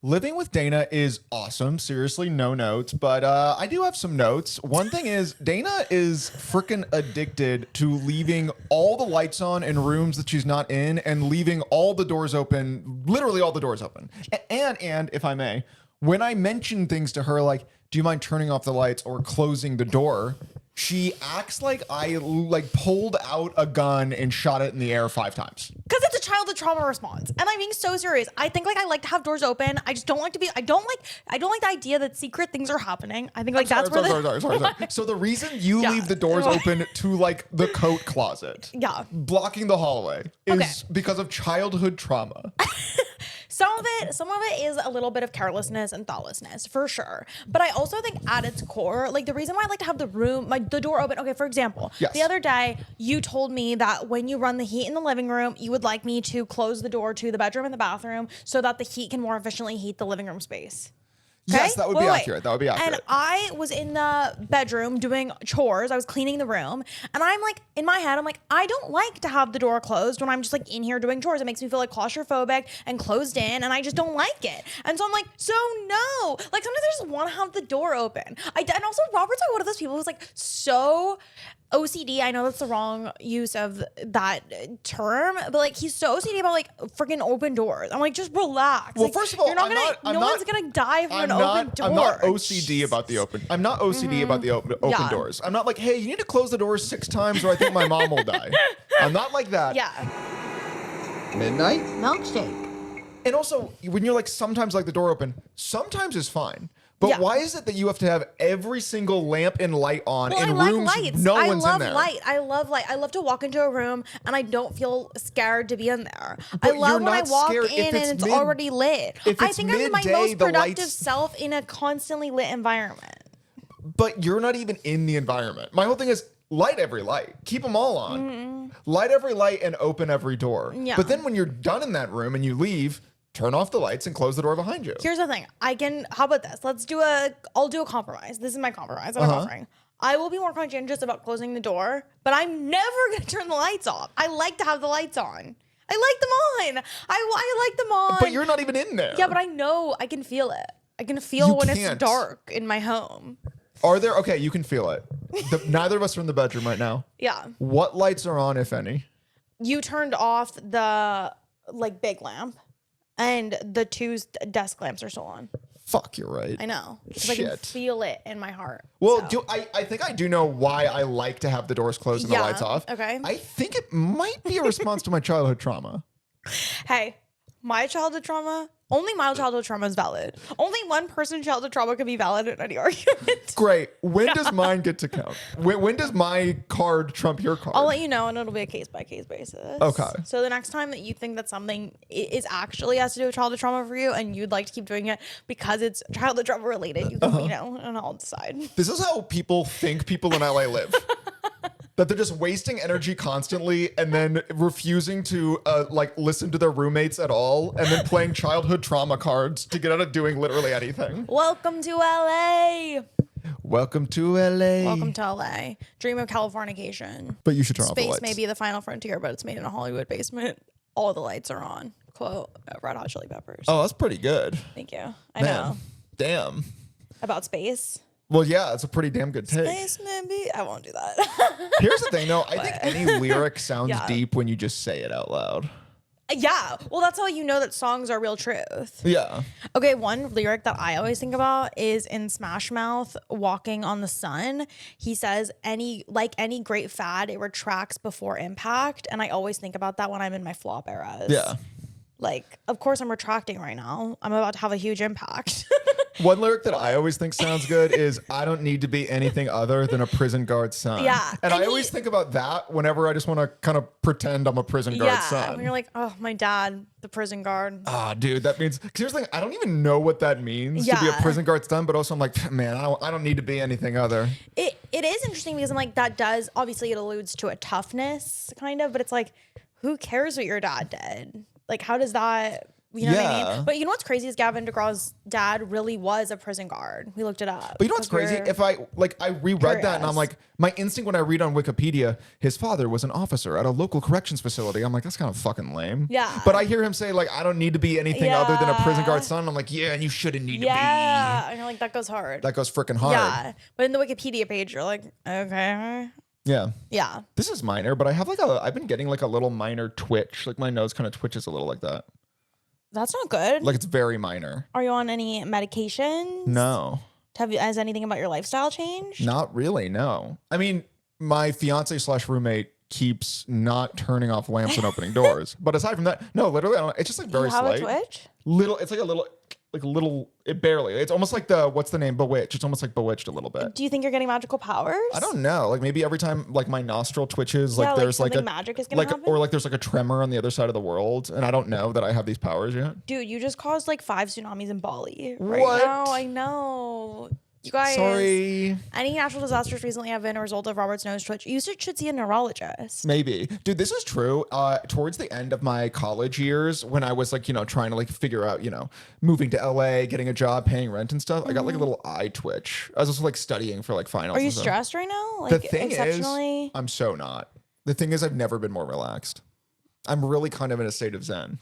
Living with Dana is awesome. Seriously, no notes, but I do have some notes. One thing is Dana is freaking addicted to leaving all the lights on in rooms that she's not in and leaving all the doors open, literally all the doors open. And if I may, when I mention things to her like, do you mind turning off the lights or closing the door? She acts like I pulled out a gun and shot it in the air 5 times. Because it's a childhood trauma response. And I'm being so serious. I think I like to have doors open. I just don't like to be, I don't like the idea that secret things are happening. I think sorry. So the reason you leave the doors open to like the coat closet, blocking the hallway is because of childhood trauma. Some of it is a little bit of carelessness and thoughtlessness for sure. But I also think at its core, like the reason why I like to have the door open. Okay, for example, the other day you told me that when you run the heat in the living room, you would like me to close the door to the bedroom and the bathroom so that the heat can more efficiently heat the living room space. Okay? Yes, that would be accurate. That would be accurate. And I was in the bedroom doing chores. I was cleaning the room. And I'm like, in my head, I'm like, I don't like to have the door closed when I'm just like in here doing chores. It makes me feel like claustrophobic and closed in. And I just don't like it. And so I'm like, so no. Like sometimes I just want to have the door open. And also Robert's like one of those people who's like so OCD. I know that's the wrong use of that term, but like he's so OCD about like freaking open doors. I'm like, just relax. Well, like, first of all, no one's gonna die from an open door. I'm not OCD about the open. I'm not OCD about the open doors. I'm not like, hey, you need to close the doors 6 times or I think my mom will die. I'm not like that. Yeah. Midnight Milkshake. And also, when you're like sometimes like the door open, sometimes is fine. But why is it that you have to have every single lamp and light on in rooms no one's in there? I love light. I love to walk into a room and I don't feel scared to be in there. But I love when I walk in and it's already lit. I think I'm my most productive self in a constantly lit environment. But you're not even in the environment. My whole thing is light every light. Keep them all on. Mm-hmm. Light every light and open every door. Yeah. But then when you're done in that room and you leave, turn off the lights and close the door behind you. Here's the thing. How about this? I'll do a compromise. This is my compromise that I'm offering. I will be more conscientious about closing the door, but I'm never going to turn the lights off. I like to have the lights on. I like them on. I like them on. But you're not even in there. Yeah, but I know I can feel it. I can feel when it's dark in my home. Are there? Okay, you can feel it. Neither of us are in the bedroom right now. Yeah. What lights are on, if any? You turned off the big lamp. And the 2 desk lamps are still on. Fuck, you're right. I know. Because I can feel it in my heart. Well, I think I do know why I like to have the doors closed and the lights off. Okay. I think it might be a response to my childhood trauma. Hey, my childhood trauma, only my childhood trauma is valid. Only one person's childhood trauma can be valid in any argument. Great. When does mine get to count? When does my card trump your card? I'll let you know, and it'll be a case-by-case basis. Okay. So the next time that you think that something is actually has to do with childhood trauma for you, and you'd like to keep doing it because it's childhood trauma related, you can let me know, and I'll decide. This is how people think people in LA live. That they're just wasting energy constantly and then refusing to listen to their roommates at all and then playing childhood trauma cards to get out of doing literally anything. Welcome to LA. Welcome to LA. Welcome to LA. Dream of Californication. But you should turn off the lights. Space may be the final frontier, but it's made in a Hollywood basement. All the lights are on. Quote, Red Hot Chili Peppers. Oh, that's pretty good. Thank you. I know. Damn. About space? Well, yeah, it's a pretty damn good take. Space, maybe? I won't do that. Here's the thing, though. I think any lyric sounds deep when you just say it out loud. Yeah. Well, that's how you know that songs are real truth. Yeah. Okay, one lyric that I always think about is in Smash Mouth, Walking on the Sun. He says, any great fad, it retracts before impact. And I always think about that when I'm in my flop eras. Yeah. Like, of course I'm retracting right now. I'm about to have a huge impact. One lyric that I always think sounds good is, I don't need to be anything other than a prison guard's son. Yeah. And I always think about that whenever I just want to kind of pretend I'm a prison guard's son. When you're like, oh, my dad, the prison guard. Ah, dude, that means, because here's the thing, I don't even know what that means to be a prison guard's son, but also I'm like, man, I don't need to be anything other. It is interesting because I'm like, that does, obviously it alludes to a toughness kind of, but it's like, who cares what your dad did? Like, how does that You know what I Yeah. mean? But you know what's crazy is Gavin DeGraw's dad really was a prison guard. We looked it up. But you know what's crazy? If I reread that and I'm like, my instinct when I read on Wikipedia, his father was an officer at a local corrections facility. I'm like, that's kind of fucking lame. Yeah. But I hear him say like, I don't need to be anything other than a prison guard's son. I'm like, yeah, and you shouldn't need to be. Yeah. And you're like, that goes hard. That goes freaking hard. Yeah. But in the Wikipedia page, you're like, okay. Yeah. Yeah. This is minor, but I've been getting like a little minor twitch. Like my nose kind of twitches a little like that. That's not good. Like it's very minor. Are you on any medications? No. Has anything about your lifestyle changed? Not really, no. I mean, my fiance / roommate keeps not turning off lamps and opening doors. But aside from that, no, literally, I don't, it's just like very you have slight. a twitch? It's like a little, it barely. It's almost like what's the name? Bewitched. It's almost like Bewitched a little bit. Do you think you're getting magical powers? I don't know. Like maybe every time like my nostril twitches, like Yeah, there's like something a magic is gonna happen? or like there's like a tremor on the other side of the world, and I don't know that I have these powers yet. Dude, you just caused like 5 tsunamis in Bali right What? now. I know. You guys. Sorry. Any natural disasters recently have been a result of Robert's nose twitch. You should see a neurologist. Maybe. Dude, this is true. Towards the end of my college years, when I was like, trying to like figure out, moving to LA, getting a job, paying rent and stuff, I got like a little eye twitch. I was also like studying for like finals. Are you and stuff. stressed right now? Like The thing is, exceptionally? I'm so not. The thing is, I've never been more relaxed. I'm really kind of in a state of zen.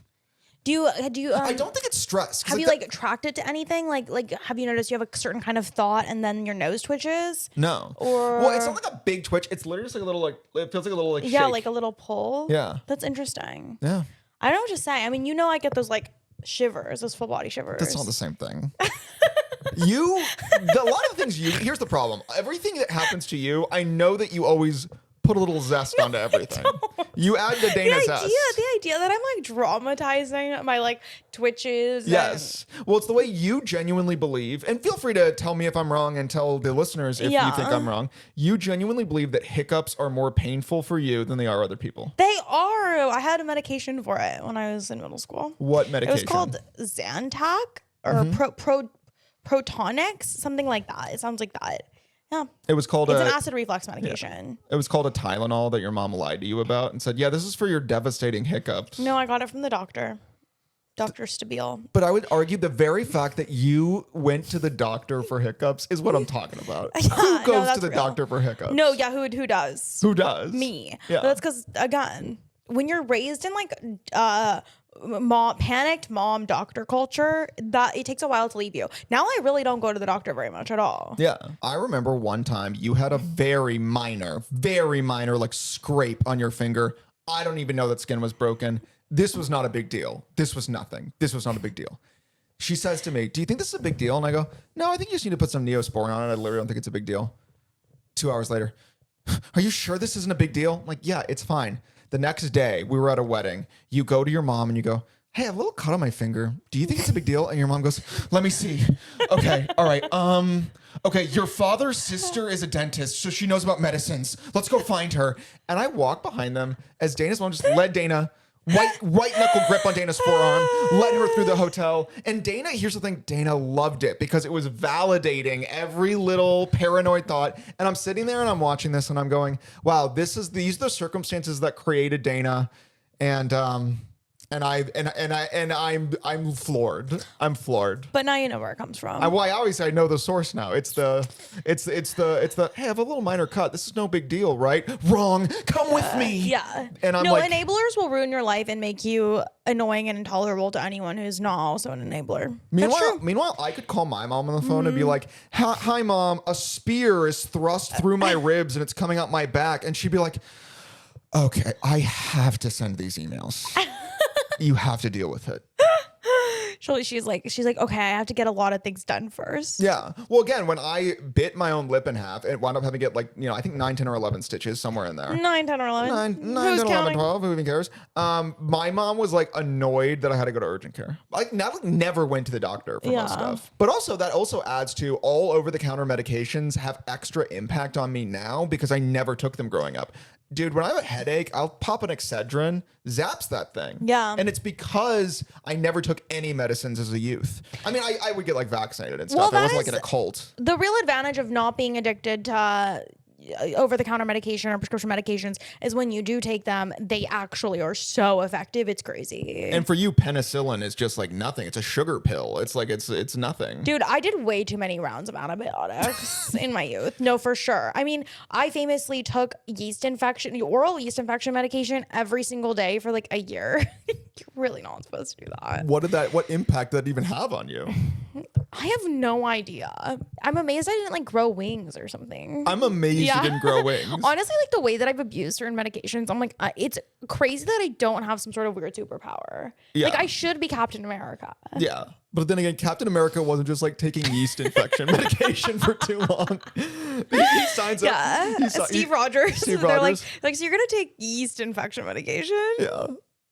Do you I don't think it's stress. 'Cause have you like tracked it to anything? Like have you noticed you have a certain kind of thought and then your nose twitches? No. Or Well, it's not like a big twitch. It's literally just like a little like it feels like a little like yeah, shake. like a little pull. Yeah. That's interesting. Yeah. I don't know what to say. I mean, I get those like shivers, those full body shivers. That's not the same thing. A lot of things here's the problem. Everything that happens to you, I know that you always put a little zest onto everything. You add the Dana zest. The idea that I'm like dramatizing my like twitches. Yes. Well, it's the way you genuinely believe, and feel free to tell me if I'm wrong and tell the listeners if you think I'm wrong. You genuinely believe that hiccups are more painful for you than they are other people. They are. I had a medication for it when I was in middle school. What medication? It was called Zantac or Protonix, something like that. It sounds like that. Yeah. It was called It's an acid reflux medication. It was called a Tylenol that your mom lied to you about and said, yeah, this is for your devastating hiccups. No, I got it from the doctor. Dr. Stabile. But I would argue the very fact that you went to the doctor for hiccups is what I'm talking about. Who goes to the doctor for hiccups? No, yeah, who does? Who does? Me. Yeah. But that's because, again, when you're raised in like panicked mom doctor culture, that it takes a while to leave you. Now I really don't go to the doctor very much at all. Yeah. I remember one time you had a very minor like scrape on your finger. I don't even know that skin was broken. This was not a big deal. This was nothing. This was not a big deal. She says to me, do you think this is a big deal? And I go, no, I think you just need to put some Neosporin on it. I literally don't think it's a big deal. 2 hours later, are you sure this isn't a big deal? I'm like, yeah, it's fine. The next day, we were at a wedding. You go to your mom and you go, hey, I have a little cut on my finger. Do you think it's a big deal? And your mom goes, let me see. Okay, all right. Okay, your father's sister is a dentist, so she knows about medicines. Let's go find her. And I walk behind them as Dana's mom just led Dana, right knuckle grip on Dana's forearm, led her through the hotel. And Dana, here's the thing, Dana loved it because it was validating every little paranoid thought. And I'm sitting there and I'm watching this and I'm going, wow, these are the circumstances that created Dana. And I'm floored. I'm floored. But now you know where it comes from. I obviously know the source now. It's the hey, I have a little minor cut. This is no big deal, right? Wrong. Come with me. Yeah. And I'm like, enablers will ruin your life and make you annoying and intolerable to anyone who's not also an enabler. Meanwhile, I could call my mom on the phone and be like, hi mom, a spear is thrust through my ribs and it's coming out my back. And she'd be like, okay, I have to send these emails. You have to deal with it. She's like, okay, I have to get a lot of things done first. Yeah. Well, again, when I bit my own lip in half, it wound up having to get I think 9, 10, or 11 stitches somewhere in there. 9, 10, or 11. 9, Who's 10, 11, counting? 12. Who even cares? My mom was like annoyed that I had to go to urgent care. Like never went to the doctor for most stuff. But also that also adds to all over the counter medications have extra impact on me now because I never took them growing up. Dude, when I have a headache, I'll pop an Excedrin, zaps that thing. Yeah. And it's because I never took any medicines as a youth. I mean, I would get like vaccinated and stuff. Well, I wasn't like in a cult. The real advantage of not being addicted to over-the-counter medication or prescription medications is when you do take them, they actually are so effective. It's crazy. And for you, penicillin is just like nothing. It's a sugar pill. It's like it's nothing. Dude, I did way too many rounds of antibiotics in my youth. No, for sure. I mean, I famously took oral yeast infection medication every single day for like a year. You're really not supposed to do that. What impact did that even have on you? I have no idea. I'm amazed I didn't like grow wings or something. I'm amazed you didn't grow wings. Honestly, like the way that I've abused certain medications, I'm like, it's crazy that I don't have some sort of weird superpower. Yeah. Like I should be Captain America. Yeah. But then again, Captain America wasn't just like taking yeast infection medication for too long. He signs up. Yeah. Steve Rogers. Steve They're Rogers. like, so you're going to take yeast infection medication? Yeah.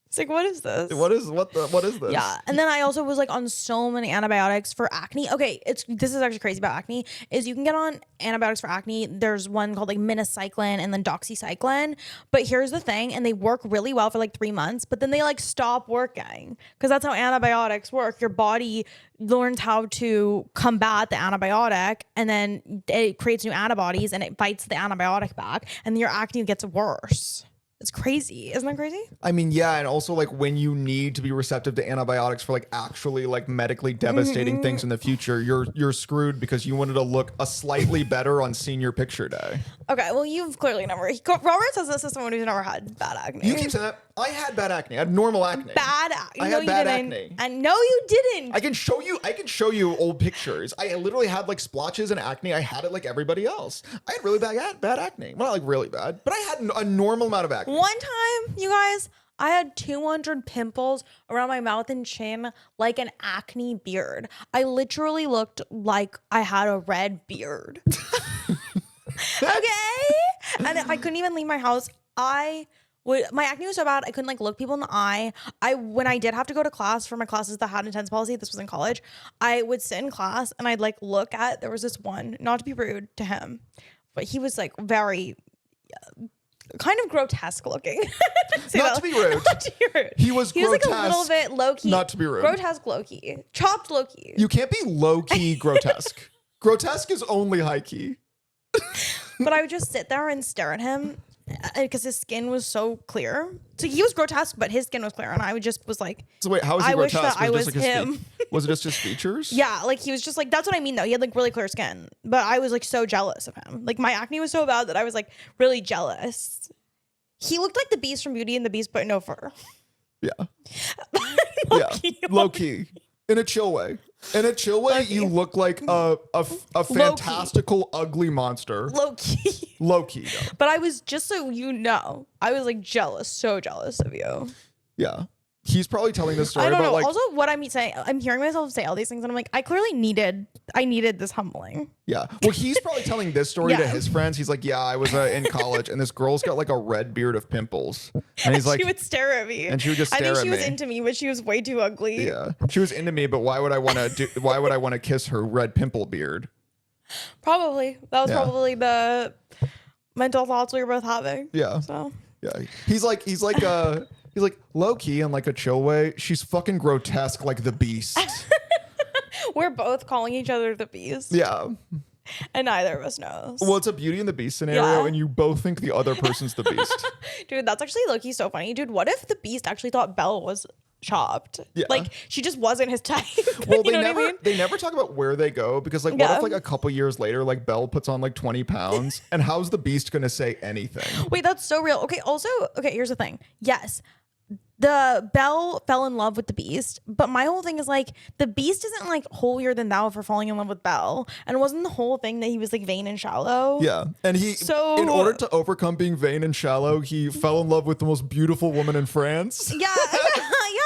It's like, what is this? What is this? Yeah. And then I also was like on so many antibiotics for acne. Okay, this is actually crazy about acne, is you can get on antibiotics for acne. There's one called like minocycline and then doxycycline. But here's the thing, and they work really well for like 3 months, but then they like stop working because that's how antibiotics work. Your body learns how to combat the antibiotic, and then it creates new antibodies and it fights the antibiotic back, and your acne gets worse. It's crazy. Isn't that crazy? I mean, yeah, and also like when you need to be receptive to antibiotics for like actually like medically devastating things in the future, you're screwed because you wanted to look a slightly better on senior picture day. Okay, well, you've clearly never. Robert says this as someone who's never had bad acne. You keep saying that. I had bad acne. I had normal acne. Bad acne. I No, had you bad didn't. acne. And no, you didn't. I can show you old pictures. I literally had like splotches and acne. I had it like everybody else. I had really bad acne. Well, not like really bad, but I had a normal amount of acne. One time, you guys, I had 200 pimples around my mouth and chin like an acne beard. I literally looked like I had a red beard. Okay? And I couldn't even leave my house. My acne was so bad I couldn't like look people in the eye. When I did have to go to class for my classes that had intense policy, this was in college, I would sit in class and I'd like look at, there was this one, not to be rude to him, but he was like very kind of grotesque looking. Not to be rude. Not to be rude. He was like grotesque, a little bit low key. not to be rude. Grotesque low key. Chopped low key. You can't be low key grotesque. Grotesque is only high key. But I would just sit there and stare at him because his skin was so clear. So he was grotesque, but his skin was clear, and I was like, So wait, how was he I wish grotesque? that I it was just, like, him. Was it just his features? Yeah, like he was just like, that's what I mean though. He had like really clear skin, but I was like so jealous of him. Like my acne was so bad that I was like really jealous. He looked like the Beast from Beauty and the Beast, but no fur. Yeah. Low-key. Low key. In a chill way. In a chill way, you look like a fantastical, ugly monster. Low key. Low key, though. But I was, just so you know, I was like jealous, so jealous of you. Yeah. He's probably telling this story I don't about know. like. Also, what I'm saying, I'm hearing myself say all these things, and I'm like, I clearly needed this humbling. Yeah. Well, he's probably telling this story to Yeah. his friends. He's like, yeah, I was in college, and this girl's got like a red beard of pimples. And he's like, She would stare at me. and she would just I stare think she at was me. into me, but she was way too ugly. Yeah. She was into me, but why would I want to kiss her red pimple beard? Probably. That was Yeah. probably the mental thoughts we were both having. Yeah. So Yeah. He's like low key in like a chill way. She's fucking grotesque like the Beast. we're both calling each other the Beast. Yeah. And neither of us knows. Well, it's a Beauty and the Beast scenario, Yeah. and you both think the other person's the Beast. Dude, that's actually low-key so funny. Dude, what if the Beast actually thought Belle was chopped? Yeah. Like, she just wasn't his type. Well, You know what I mean? they never talk about where they go because like what Yeah. if like a couple years later like Belle puts on like 20 pounds and how's the Beast gonna say anything? Wait, that's so real. Okay, also, here's the thing. Yes, the Belle fell in love with the Beast, but my whole thing is like the Beast isn't like holier than thou for falling in love with Belle, and it wasn't the whole thing that he was like vain and shallow. Yeah, and So- in order to overcome being vain and shallow, he fell in love with the most beautiful woman in France. Yeah,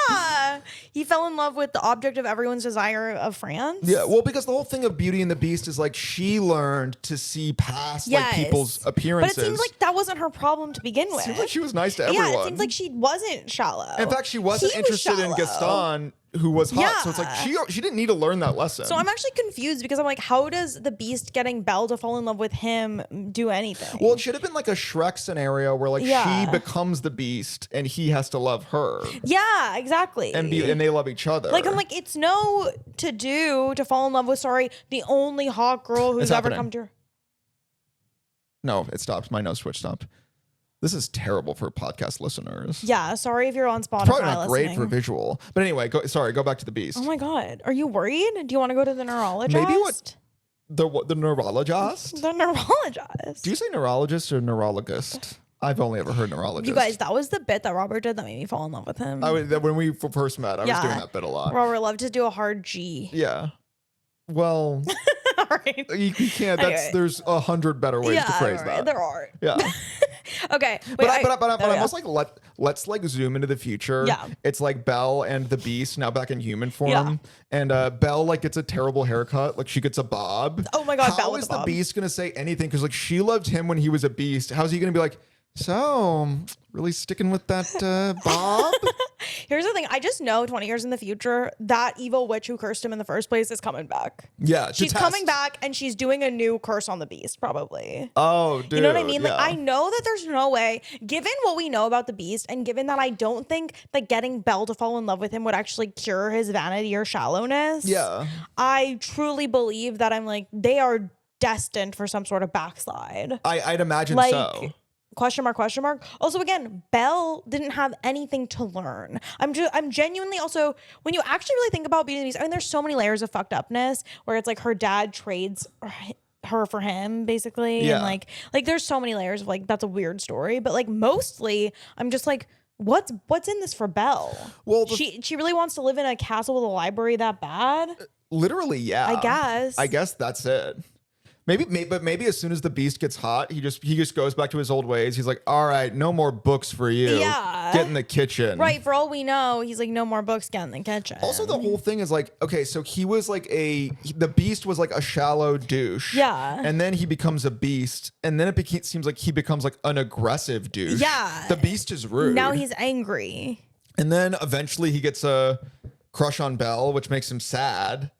yeah. He fell in love with the object of everyone's desire of France. Yeah, well, because the whole thing of Beauty and the Beast is like she learned to see past like people's appearances. But it seems like that wasn't her problem to begin with. Seems like she was nice to everyone. Yeah, it seems like she wasn't shallow. In fact, she wasn't He was interested in shallow. Gaston, who was hot. Yeah. So it's like she didn't need to learn that lesson. So I'm actually confused because I'm like, how does the Beast getting Belle to fall in love with him do anything? Well, it should have been like a Shrek scenario where like Yeah. she becomes the Beast and he has to love her, Yeah, exactly. and they love each other. Like, I'm like, it's no to do to fall in love with, the only hot girl who's It's ever happening. come to her. No, it stopped. My nose switch stopped. This is terrible for podcast listeners. Yeah, sorry if you're on Spotify. Probably not great listening. for visual. But anyway, go back to the beast. Oh my God. Are you worried? Do you want to go to the neurologist? Maybe the neurologist? The neurologist. Do you say neurologist or neurologist? I've only ever heard neurologist. You guys, that was the bit that Robert did that made me fall in love with him. When we first met, I was doing that bit a lot. Robert loved to do a hard G. Yeah. Well, All right. you can't. Anyway. There's 100 better ways to phrase that. There are. Yeah. Okay. But I'm also like, let's like zoom into the future. Yeah. It's like Belle and the Beast now back in human form. Yeah. And Belle like gets a terrible haircut. Like she gets a bob. Oh my God, How Belle with is a bob. the Beast gonna say anything? Because like she loved him when he was a beast. How's he gonna be like, so really sticking with that bob? Here's the thing. I just know 20 years in the future, that evil witch who cursed him in the first place is coming back. Yeah. She's coming back and she's doing a new curse on the Beast, probably. Oh, dude. You know what I mean? Yeah. Like, I know that there's no way, given what we know about the Beast, and given that I don't think that getting Belle to fall in love with him would actually cure his vanity or shallowness. Yeah. I truly believe that they are destined for some sort of backslide. I'd imagine Like, so. Question mark. Also, again, Belle didn't have anything to learn. I'm genuinely also, when you actually really think about Beauty and the Beast, I mean, there's so many layers of fucked upness where it's like her dad trades her for him, basically. Yeah. And like there's so many layers of like, that's a weird story. But like mostly, I'm just like, what's in this for Belle? Well, she really wants to live in a castle with a library that bad? Literally, yeah. I guess that's it. Maybe as soon as the Beast gets hot, he just goes back to his old ways. He's like, all right, no more books for you. Yeah. Get in the kitchen. Right. For all we know, he's like, no more books, get in the kitchen. Also, the whole thing is like, okay, so he was like the Beast was like a shallow douche. Yeah. And then he becomes a beast. And then it seems like he becomes like an aggressive douche. Yeah. The Beast is rude. Now he's angry. And then eventually he gets a crush on Belle, which makes him sad.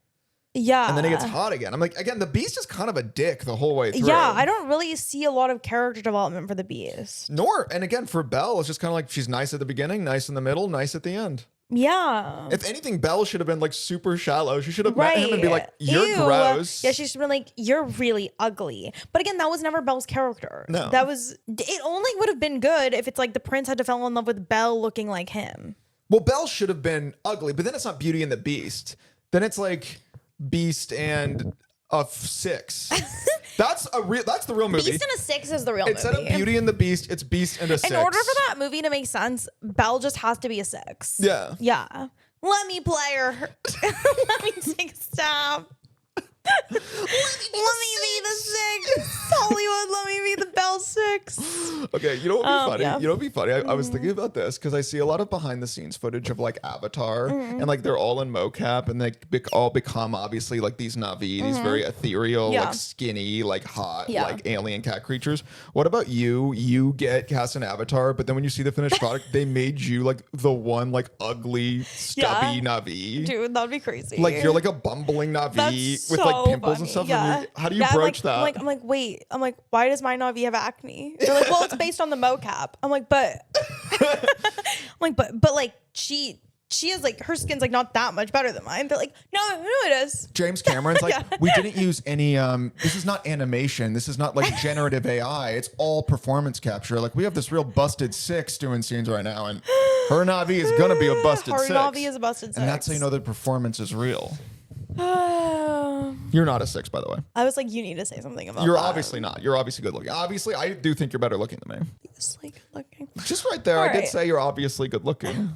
Yeah. And then he gets hot again. I'm like, again, the Beast is kind of a dick the whole way through. Yeah, I don't really see a lot of character development for the Beast. And again, for Belle, it's just kind of like she's nice at the beginning, nice in the middle, nice at the end. Yeah. If anything, Belle should have been like super shallow. She should have met him and be like, you're Ew. gross. Yeah, she should have been like, you're really ugly. But again, that was never Belle's character. No. It only would have been good if it's like the prince had to fall in love with Belle looking like him. Well, Belle should have been ugly, but then it's not Beauty and the Beast. Then it's like Beast and a 6. That's the real movie. Beast and a 6 is the real Instead movie. of Beauty and the Beast, it's Beast and a 6. In order for that movie to make sense, Belle just has to be a 6. Yeah. Yeah. Let me play her. Let me take a stab. Let me be the 6. Hollywood, let me be the Belle 6. Okay, you know what would be funny? Yeah. You know what would be funny? I was thinking about this because I see a lot of behind the scenes footage of like Avatar and like they're all in mocap and they all become obviously like these Na'vi, these very ethereal, Yeah. like skinny, like hot, Yeah. like alien cat creatures. What about you? You get cast in Avatar, but then when you see the finished product, they made you like the one like ugly, stubby Na'vi. Dude, that'd be crazy. Like you're like a bumbling Na'vi That's with so like pimples and funny. stuff. Yeah. How do you broach that? I'm like, wait. I'm like, why does my Na'vi have acne? They're like, well, it's based on the mocap. I'm like, but like she is like, her skin's like not that much better than mine. They're like, no, it is. James Cameron's like, Yeah. we didn't use any, this is not animation. This is not like generative AI. It's all performance capture. Like we have this real busted 6 doing scenes right now. And her Na'vi is going to be a busted Her 6. Na'vi is a busted 6. And that's how you know the performance is real. You're not a 6, by the way. I was like, you need to say something about You're that. obviously not. You're obviously good looking. Obviously, I do think you're better looking than me. Just like looking. Just right there, All I did right. say you're obviously good looking.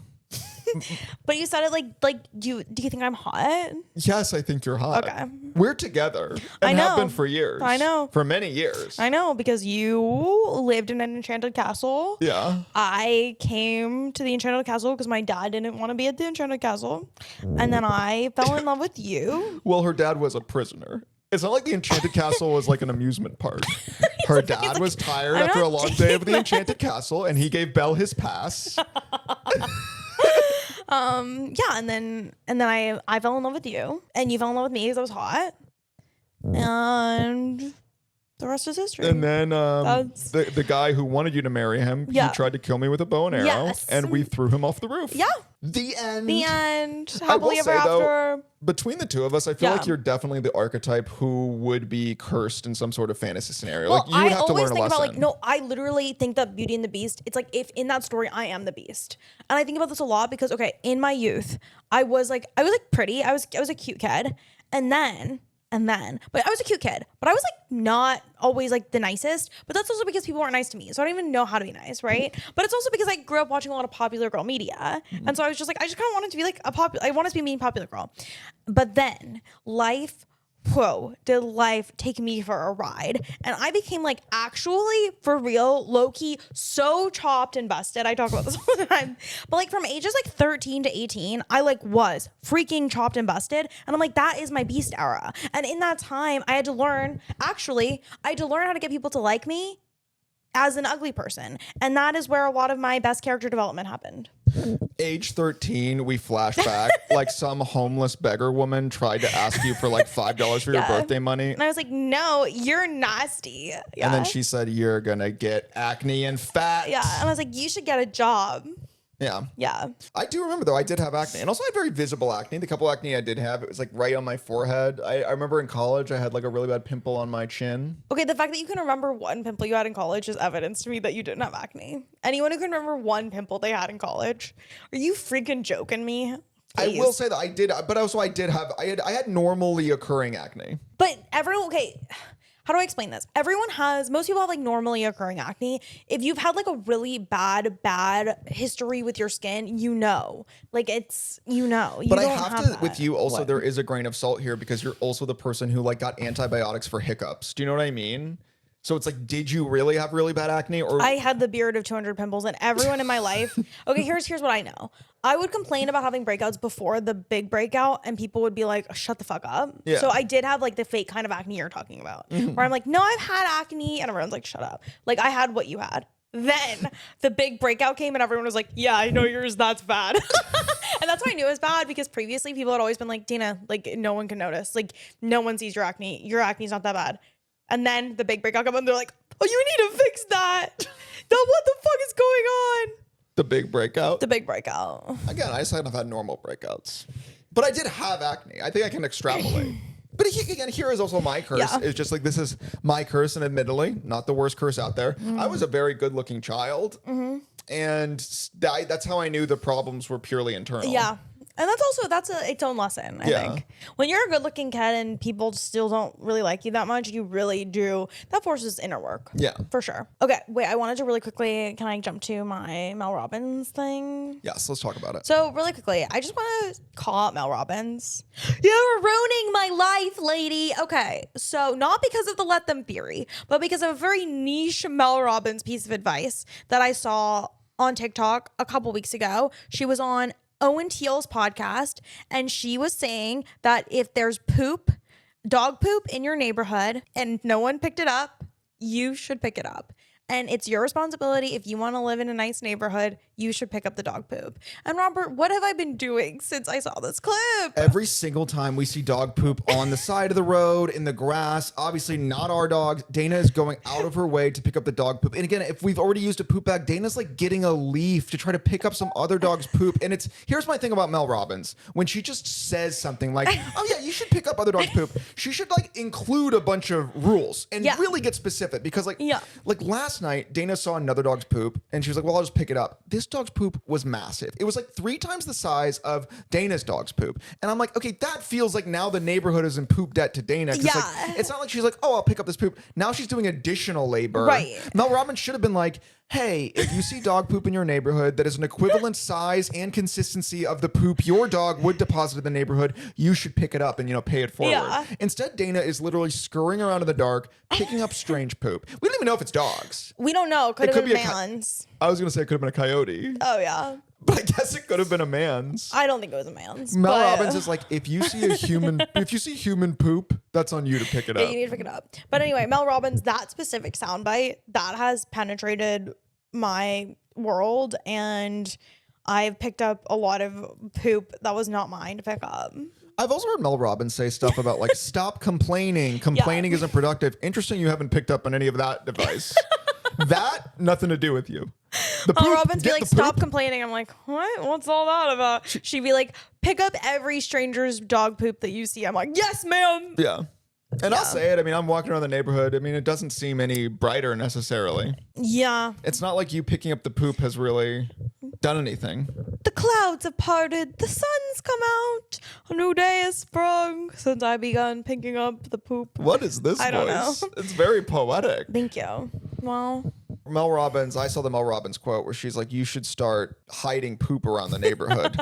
But you said it like do you think I'm hot? Yes, I think you're hot. Okay. We're together I and have know. been for years. I know. For many years. I know, because you lived in an enchanted castle. Yeah. I came to the enchanted castle because my dad didn't want to be at the enchanted castle. And then I fell in love with you. Well, her dad was a prisoner. It's not like the Enchanted Castle was like an amusement park. Her dad was tired I'm after a not long day saying of the that. Enchanted Castle, and he gave Belle his pass. Yeah, and then I fell in love with you, and you fell in love with me because I was hot. And the rest is history. And then That's- the guy who wanted you to marry him, Yeah. he tried to kill me with a bow and arrow, Yes. and we threw him off the roof. Yeah, The end. The end. I will Happily ever say, though, after. between the two of us, I feel Yeah. like you're definitely the archetype who would be cursed in some sort of fantasy scenario. Well, like you would I have to always learn a think lesson. about no, I literally think that Beauty and the Beast, it's like if in that story I am the Beast. And I think about this a lot because okay, in my youth, I was pretty. I was a cute kid. But I was a cute kid, but I was like not always like the nicest, but that's also because people weren't nice to me. So I don't even know how to be nice, right? But it's also because I grew up watching a lot of popular girl media. And so I was just like, I just kind of wanted to be like I wanted to be a mean popular girl. But then did life take me for a ride? And I became like actually for real, low-key, so chopped and busted. I talk about this all the time. But like from ages like 13 to 18, I like was freaking chopped and busted. And I'm like, that is my beast era. And in that time, I had to learn how to get people to like me as an ugly person. And that is where a lot of my best character development happened. Age 13, we flash back. Like some homeless beggar woman tried to ask you for like $5 for your birthday money. And I was like, no, you're nasty. Yeah. And then she said, you're going to get acne and fat. Yeah. And I was like, you should get a job. Yeah. Yeah. I do remember, though, I did have acne. And also I had very visible acne. The couple acne I did have, it was like right on my forehead. I remember in college, I had like a really bad pimple on my chin. Okay, the fact that you can remember one pimple you had in college is evidence to me that you didn't have acne. Anyone who can remember one pimple they had in college, are you freaking joking me? Please. I will say that I did, but also I had normally occurring acne. But how do I explain this? Most people have like normally occurring acne. If you've had like a really bad history with your skin, like it's, But I have to, with you also, there is a grain of salt here because you're also the person who like got antibiotics for hiccups. Do you know what I mean? So it's like, did you really have really bad acne? Or I had the beard of 200 pimples, and everyone in my life. Okay, here's what I know. I would complain about having breakouts before the big breakout, and people would be like, "Shut the fuck up." Yeah. So I did have like the fake kind of acne you're talking about, where I'm like, "No, I've had acne," and everyone's like, "Shut up." Like I had what you had. Then the big breakout came, and everyone was like, "Yeah, I know yours. That's bad." And that's why I knew it was bad because previously people had always been like, "Dana, like no one can notice. Like no one sees your acne. Your acne's not that bad." And then the big breakout comes, and they're like, "Oh, you need to fix that. What the fuck is going on?" the big breakout. The big breakout. Again, I just haven't had normal breakouts. But I did have acne. I think I can extrapolate. But again, here is also my curse. Yeah. It's just like, this is my curse, and admittedly, not the worst curse out there. I was a very good-looking child. And that's how I knew the problems were purely internal. Yeah. And that's its own lesson, I think. When you're a good-looking kid and people still don't really like you that much, you really do. That forces inner work. Yeah. For sure. Okay, wait, I wanted to really quickly, can I jump to my Mel Robbins thing? Yes, let's talk about it. So really quickly, I just want to call out Mel Robbins. You're ruining my life, lady. Okay, so not because of the let them theory, but because of a very niche Mel Robbins piece of advice that I saw on TikTok a couple weeks ago. She was on Owen Teal's podcast, and she was saying that if there's dog poop in your neighborhood and no one picked it up, you should pick it up. And it's your responsibility. If you want to live in a nice neighborhood, you should pick up the dog poop. And Robert, what have I been doing since I saw this clip? Every single time we see dog poop on the side of the road, in the grass, obviously not our dogs, Dana is going out of her way to pick up the dog poop. And again, if we've already used a poop bag, Dana's like getting a leaf to try to pick up some other dog's poop. And here's my thing about Mel Robbins. When she just says something like, oh yeah, you should pick up other dog's poop, she should like include a bunch of rules and really get specific. Because like last night, Dana saw another dog's poop and she was like, well, I'll just pick it up. This dog's poop was massive. It was like 3 times the size of Dana's dog's poop. And I'm like, okay, that feels like now the neighborhood is in poop debt to Dana. Like, it's not like she's like, oh, I'll pick up this poop. Now she's doing additional labor. Right. Mel Robbins should have been like, hey, if you see dog poop in your neighborhood that is an equivalent size and consistency of the poop your dog would deposit in the neighborhood, you should pick it up and, pay it forward. Yeah. Instead, Dana is literally scurrying around in the dark, picking up strange poop. We don't even know if it's dogs. We don't know. Could have been man's. I was going to say it could have been a coyote. Oh, yeah. But I guess it could have been a man's. I don't think it was a man's. Mel Robbins is like, if you see human poop, that's on you to pick it up. Yeah, you need to pick it up. But anyway, Mel Robbins, that specific soundbite, that has penetrated my world, and I've picked up a lot of poop that was not mine to pick up. I've also heard Mel Robbins say stuff about like, stop complaining. Complaining isn't productive. Interesting you haven't picked up on any of that advice. That, nothing to do with you. Mel Robbins be like, stop complaining. I'm like, what? What's all that about? She'd be like, pick up every stranger's dog poop that you see. I'm like, yes, ma'am. Yeah. And I'll say it. I mean, I'm walking around the neighborhood. I mean, it doesn't seem any brighter necessarily. Yeah. It's not like you picking up the poop has really done anything. The clouds have parted. The sun's come out. A new day has sprung since I begun picking up the poop. What is this voice? I don't know. It's very poetic. Thank you. Well, Mel Robbins, I saw the Mel Robbins quote where she's like, you should start hiding poop around the neighborhood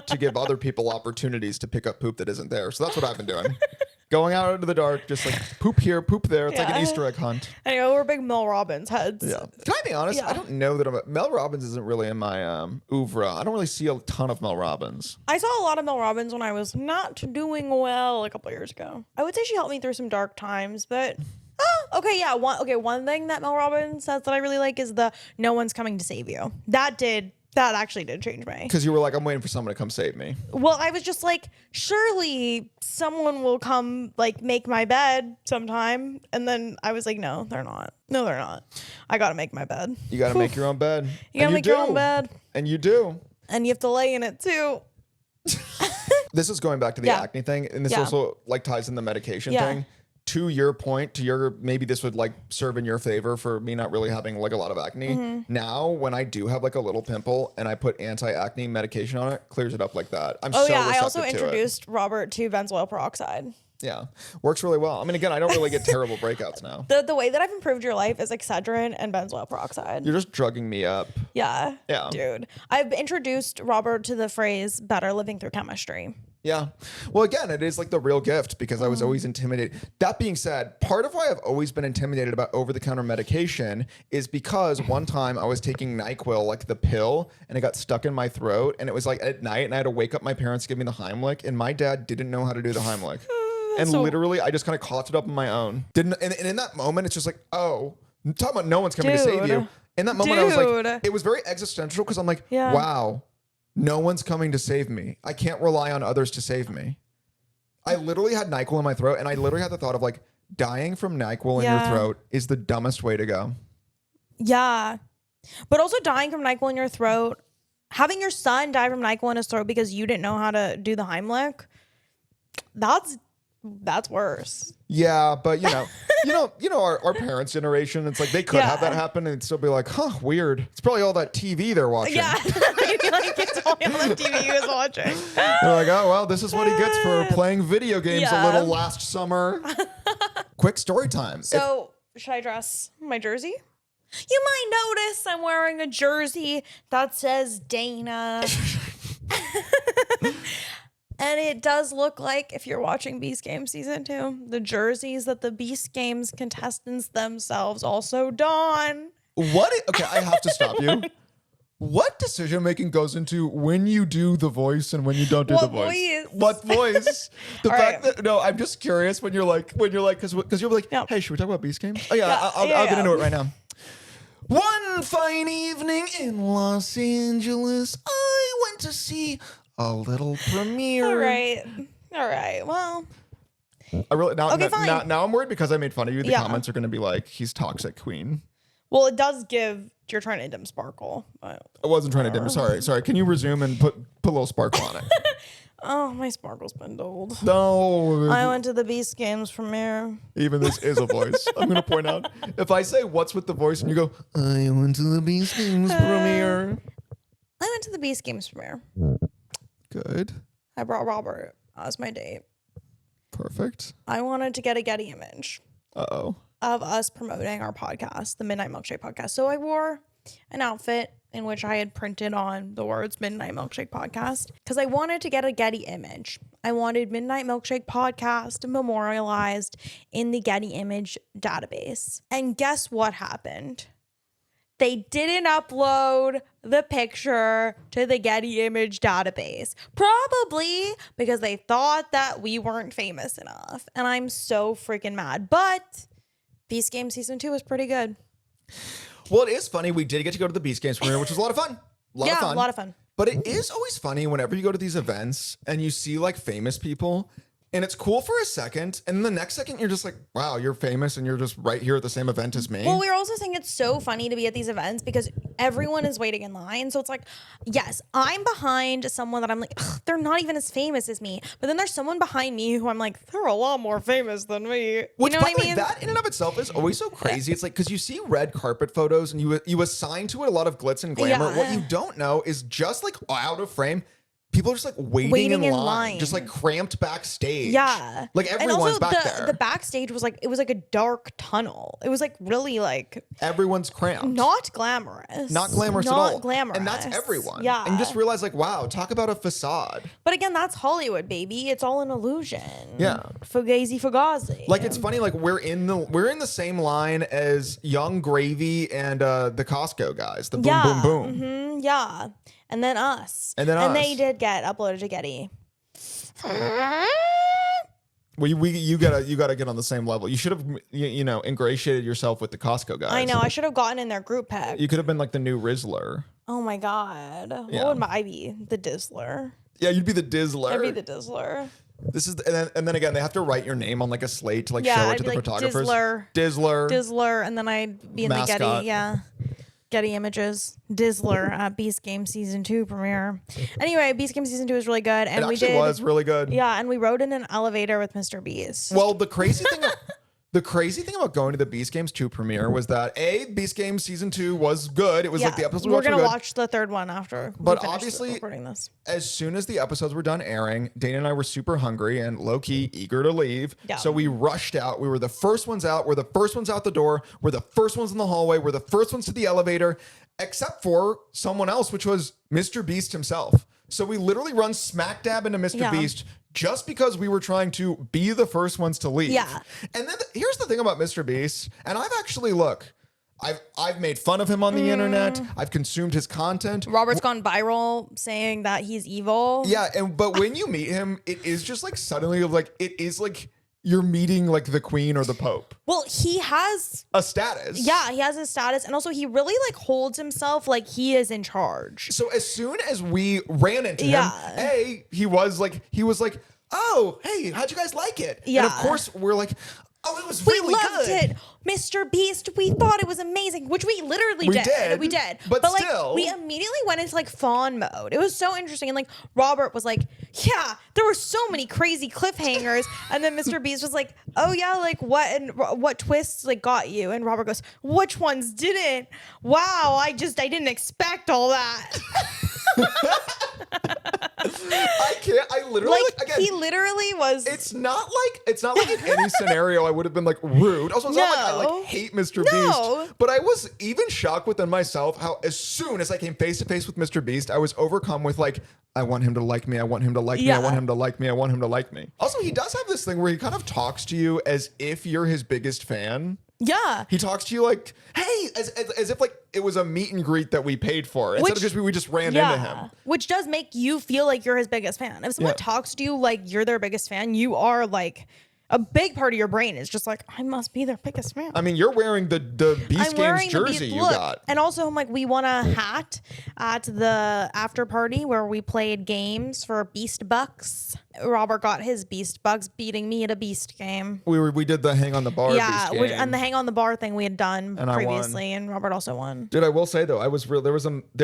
to give other people opportunities to pick up poop that isn't there. So that's what I've been doing. Going out into the dark, just like poop here, poop there. It's like an Easter egg hunt. Anyway, we're big Mel Robbins heads. Yeah. Can I be honest? Yeah. I don't know that Mel Robbins isn't really in my oeuvre. I don't really see a ton of Mel Robbins. I saw a lot of Mel Robbins when I was not doing well a couple years ago. I would say she helped me through some dark times, but okay, yeah. One thing that Mel Robbins says that I really like is the "no one's coming to save you." That actually did change me. Because you were like, I'm waiting for someone to come save me. Well, I was just like, surely someone will come, like, make my bed sometime. And then I was like, no, they're not. No, they're not. I got to make my bed. You got to make your own bed. You got to make your own bed. And you do. And you have to lay in it, too. This is going back to the acne thing. And this also, like, ties in the medication thing. To your point, maybe this would like serve in your favor for me not really having like a lot of acne. Now, when I do have like a little pimple and I put anti-acne medication on it, clears it up like that. I also introduced Robert to benzoyl peroxide. Yeah, works really well. I mean, again, I don't really get terrible breakouts now. The way that I've improved your life is Excedrin and benzoyl peroxide. You're just drugging me up. Yeah. Yeah. Dude. I've introduced Robert to the phrase better living through chemistry. Yeah. Well, again, it is like the real gift because I was always intimidated. That being said, part of why I've always been intimidated about over-the-counter medication is because one time I was taking NyQuil, like the pill, and it got stuck in my throat. And it was like at night and I had to wake up my parents to give me the Heimlich. And my dad didn't know how to do the Heimlich. And literally, I just kind of coughed it up on my own. And in that moment, it's just like, oh, I'm talking about no one's coming to save you. In that moment, I was like, it was very existential because I'm like, wow. No one's coming to save me. I can't rely on others to save me. I literally had NyQuil in my throat, and I literally had the thought of like dying from NyQuil in your throat is the dumbest way to go. Yeah. But also dying from NyQuil in your throat, having your son die from NyQuil in his throat because you didn't know how to do the Heimlich, that's worse. Yeah, but our parents' generation, it's like they could have that happen and still be like, huh, weird. It's probably all that TV they're watching. Yeah. Like it's all the TV he was watching. They're like, oh, well, this is what he gets for playing video games a little last summer. Quick story time. So, should I dress my jersey? You might notice I'm wearing a jersey that says Dana. And it does look like, if you're watching Beast Games Season 2, the jerseys that the Beast Games contestants themselves also don. Okay, I have to stop you. What decision making goes into when you do the voice and when you don't do the voice? What voice? The fact that I'm just curious when you're like, because you'll be like, hey, should we talk about Beast Games? Oh yeah, I'll get into it right now. One fine evening in Los Angeles, I went to see a little premiere. All right. Well, I really now I'm worried because I made fun of you. The comments are going to be like, he's toxic queen. Well, it does give. You're trying to dim sparkle. But I wasn't trying to dim. Sorry. Can you resume and put a little sparkle on it? Oh, my sparkle's been dulled. No. I went to the Beast Games premiere. Even this is a voice. I'm going to point out. If I say what's with the voice and you go, I went to the Beast Games premiere. I went to the Beast Games premiere. Good. I brought Robert as my date. Perfect. I wanted to get a Getty image. Uh-oh. Of us promoting our podcast, the Midnight Milkshake Podcast. So I wore an outfit in which I had printed on the words Midnight Milkshake Podcast because I wanted to get a Getty image. I wanted Midnight Milkshake Podcast memorialized in the Getty image database. And guess what happened? They didn't upload the picture to the Getty image database. Probably because they thought that we weren't famous enough. And I'm so freaking mad. But Beast Games Season 2 was pretty good. Well, it is funny. We did get to go to the Beast Games premiere, which was a lot of fun. A lot of fun. But it is always funny whenever you go to these events and you see like famous people, And it's cool for a second. And the next second, you're just like, wow, you're famous and you're just right here at the same event as me. Well, we were also saying it's so funny to be at these events because everyone is waiting in line. So it's like, yes, I'm behind someone that I'm like, they're not even as famous as me. But then there's someone behind me who I'm like, they're a lot more famous than me. Which, you know by what the I way, mean? that in and of itself is always so crazy. It's like, because you see red carpet photos and you assign to it a lot of glitz and glamour. Yeah. What you don't know is just like out of frame, people are just like waiting in line, just like cramped backstage. Yeah. Like and everyone's also back there. the backstage was like, it was like a dark tunnel. It was like really like Everyone's cramped. not glamorous. Not glamorous at Not all. glamorous. And that's everyone. Yeah. And you just realize like, wow, talk about a facade. But again, that's Hollywood, baby. It's all an illusion. Yeah. Fugazi. Like it's funny, like we're in the same line as Young Gravy and the Costco guys, the Boom Boom Boom. Mhm, yeah. And then us. And then And us. they did get uploaded to Getty. You gotta get on the same level. You should have ingratiated yourself with the Costco guys. I know. I should have gotten in their group pic. You could have been like the new Rizzler. Oh my God. Yeah. What would I be? The Dizzler. Yeah, you'd be the Dizzler. I'd be the Dizzler. This is and then again they have to write your name on like a slate to like Yeah, show it I'd to be the like photographers. Dizzler. Dizzler. Dizzler. And then I'd be in Mascot. the Getty. Yeah. Getty Images. Dizzler at Beast Game Season 2 premiere. Anyway, Beast Game Season 2 was really good. And It we actually did. was really good. Yeah. And we rode in an elevator with Mr. Beast. Well, the crazy thing about going to the Beast Games 2 premiere was that Beast Games Season 2 was good. It was like the episodes we we're watched were gonna good. watch the third one after. But we finish obviously, recording this. As soon as the episodes were done airing, Dana and I were super hungry and low-key eager to leave. Yeah. So we rushed out. We were the first ones out. We're the first ones out the door. We're the first ones in the hallway. We're the first ones to the elevator, except for someone else, which was Mr. Beast himself. So we literally run smack dab into Mr. Yeah. Beast just because we were trying to be the first ones to leave. Yeah. And then here's the thing about Mr. Beast, and I've actually I've made fun of him on the internet. I've consumed his content. Robert's gone viral saying that he's evil. Yeah, but when you meet him, it is just like suddenly like it is like you're meeting like the queen or the pope. Well, he has A status. Yeah, he has his status, and also he really like holds himself like he is in charge. So as soon as we ran into Yeah. him, he was like, oh, hey, how'd you guys like it? Yeah. And of course we're like, oh, it was We really loved good. it. Mr. Beast, we thought it was amazing, which we literally We did. did, We did. but like still. we immediately went into like fawn mode. It was so interesting. And like Robert was like, yeah, there were so many crazy cliffhangers. And then Mr. Beast was like, oh yeah, like what twists like got you? And Robert goes, which ones didn't? Wow, I didn't expect all that. I literally again, he literally was. It's not like in any scenario I would have been like rude. Also, it's not like I No. like hate Mr. No. Beast, but I was even shocked within myself how as soon as I came face to face with Mr. Beast, I was overcome with like, I want him to like me. I want him to like me. I Yeah. want him to like me. I want him to like me. Also, he does have this thing where he kind of talks to you as if you're his biggest fan. Yeah. He talks to you like, hey, as if like it was a meet and greet that we paid for instead of just we just ran into him. Which does make you feel like you're his biggest fan. If someone Yeah. talks to you like you're their biggest fan, you are like a big part of your brain is just like, I must be their biggest fan. I mean, you're wearing the Beast Games jersey you got. And also, I'm like, we won a hat at the after party where we played games for Beast Bucks. Robert got his Beast Bucks beating me at a Beast game. We did the hang on the bar. Yeah, Beast game. and the hang on the bar thing we had done And I won. previously, and Robert also won. Dude, I will say though, I was real. There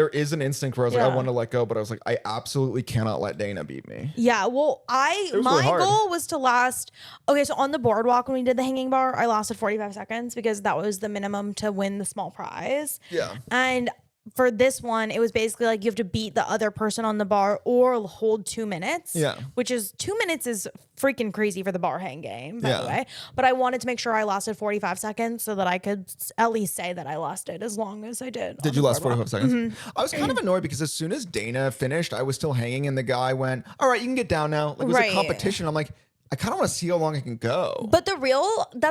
is an instinct where I was like, Yeah. I want to let go, but I was like, I absolutely cannot let Dana beat me. Yeah, well, was really my hard. goal was to last. Okay, so on the boardwalk when we did the hanging bar, I lasted 45 seconds because that was the minimum to win the small prize. Yeah. And for this one, it was basically like you have to beat the other person on the bar or hold 2 minutes. Yeah. Which is 2 minutes is freaking crazy for the bar hang game, by Yeah. the way. But I wanted to make sure I lasted 45 seconds so that I could at least say that I lasted as long as I did. Did you last 45 seconds? Mm-hmm. I was kind of annoyed because as soon as Dana finished, I was still hanging, and the guy went, "All right, you can get down now." Like it was Right. a competition. I'm like, I kind of want to see how long I can go. But that's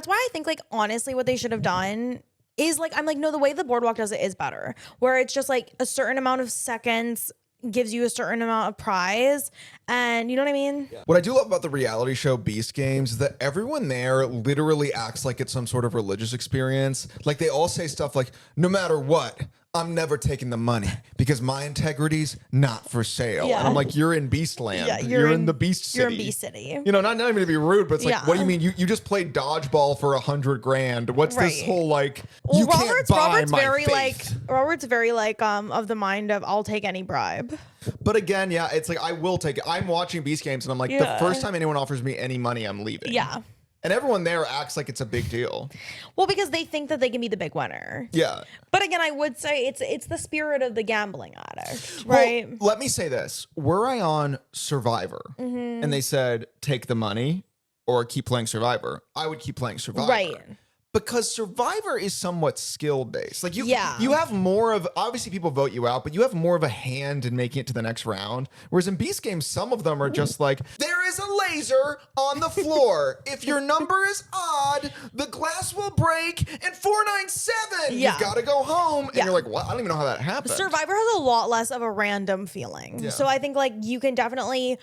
why I think like honestly what they should have done is like, I'm like, no, the way the boardwalk does it is better, where it's just like a certain amount of seconds gives you a certain amount of prize. And you know what I mean? What I do love about the reality show Beast Games is that everyone there literally acts like it's some sort of religious experience. Like they all say stuff like, no matter what, I'm never taking the money because my integrity's not for sale. Yeah. And I'm like, you're in Beastland. Yeah, you're in the Beast City. You're in Beast City. You know, not even to be rude, but it's like, Yeah. what do you mean? You just played dodgeball for $100,000. What's this Right. whole like? Well, You can't buy my faith. Robert's very like of the mind of I'll take any bribe. But again, yeah, it's like I will take it. I'm watching Beast Games, and I'm like, the Yeah. first time anyone offers me any money, I'm leaving. Yeah. And everyone there acts like it's a big deal. Well, because they think that they can be the big winner. Yeah. But again, I would say it's the spirit of the gambling addict, Well, right? let me say this. Were I on Survivor Mm-hmm. and they said, take the money or keep playing Survivor, I would keep playing Survivor. Right. Because Survivor is somewhat skill based. Like you have more of, obviously people vote you out, but you have more of a hand in making it to the next round. Whereas in Beast Games, some of them are just like, there is a laser on the floor. If your number is odd, the glass will break and 497. Yeah. You've got to go home. And Yeah. you're like, what? I don't even know how that happened. Survivor has a lot less of a random feeling. Yeah. So I think like you can definitely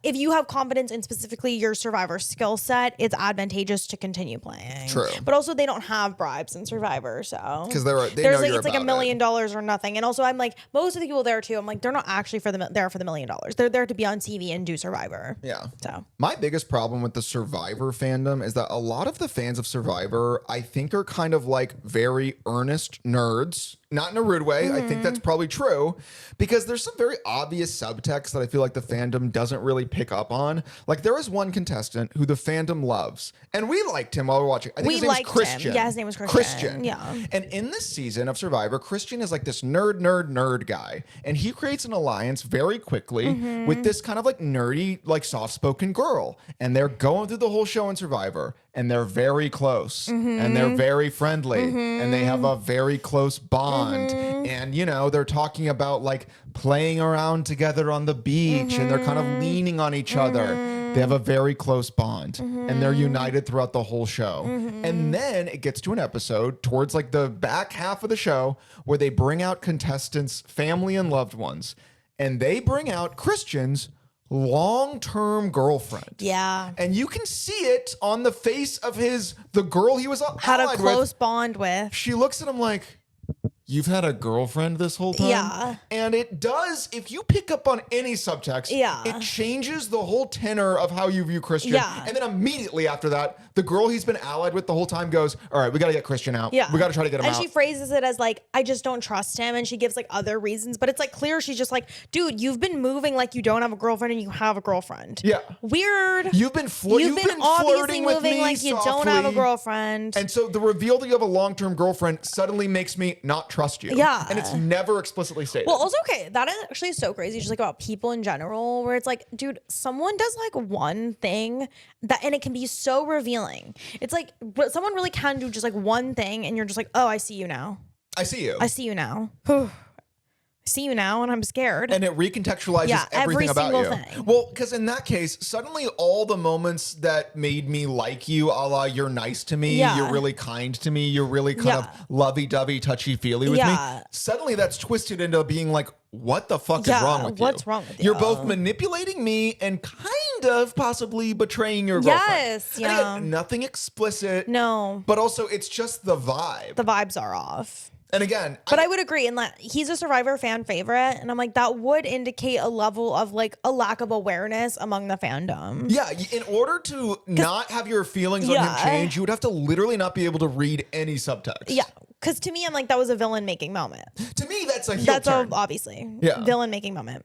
if you have confidence in specifically your Survivor skill set, it's advantageous to continue playing. True. But also they don't have bribes in Survivor, so Because they know like you're it's like $1 about million or nothing. And also I'm like most of the people there too. I'm like they're not actually there for the $1 million. They're there to be on TV and do Survivor. Yeah. So My biggest problem with the Survivor fandom is that a lot of the fans of Survivor, I think, are kind of like very earnest nerds. Not in a rude way. I think that's probably true because there's some very obvious subtext that I feel like the fandom doesn't really pick up on. Like there was one contestant who the fandom loves, and we liked him while we were watching. I think We his name was liked him. Christian. Yeah, his name was Christian. Yeah. And in this season of Survivor, Christian is like this nerd guy, and he creates an alliance very quickly with this kind of like nerdy, like soft-spoken girl, and they're going through the whole show in Survivor. And they're very close and they're very friendly and they have a very close bond. And, you know, they're talking about like playing around together on the beach and they're kind of leaning on each other. They have a very close bond and they're united throughout the whole show. And then it gets to an episode towards like the back half of the show where they bring out contestants' family and loved ones. And they bring out Christian's long-term girlfriend. yeah. And you can see it on the face of the girl he was Had a allied close with. bond with. She looks at him like, you've had a girlfriend this whole time? Yeah. And it does, if you pick up on any subtext, Yeah. it changes the whole tenor of how you view Christian. Yeah. And then immediately after that, the girl he's been allied with the whole time goes, all right, we got to get Christian out. Yeah. We got to try to get him and out. she phrases it as like, I just don't trust him. And she gives like other reasons, but it's like clear she's just like, dude, you've been moving like you don't have a girlfriend and you have a girlfriend. Yeah. Weird. You've been You've been obviously flirting with moving me like you don't have a softly. girlfriend. And so the reveal that you have a long-term girlfriend suddenly makes me not trust you. Yeah. And it's never explicitly stated. Well, also, okay, that is actually so crazy, just like about people in general, where it's like, dude, someone does like one thing and it can be so revealing. It's like, but someone really can do just like one thing, and you're just like, oh, I see you now. I see you. I see you now. I see you now, and I'm scared. And it recontextualizes everything every about you. single thing. Well, because in that case, suddenly all the moments that made me like you, a la you're nice to me, Yeah. you're really kind to me, you're really kind of lovey-dovey, touchy-feely with me, Yeah. suddenly that's twisted into being like, what the fuck is Yeah, wrong with you? what's wrong with You're you? both manipulating me and kind of possibly betraying your girlfriend. Yes, And yeah. again, nothing explicit. No, But also, it's just the vibe. the vibes are off. And again, But I would agree, and he's a Survivor fan favorite, and I'm like, that would indicate a level of like a lack of awareness among the fandom. yeah, in order to not have your feelings on him Yeah. change, you would have to literally not be able to read any subtext. Yeah, because to me, I'm like, that was a villain making moment. To me, that's a heel That's turn. obviously Yeah. villain making moment.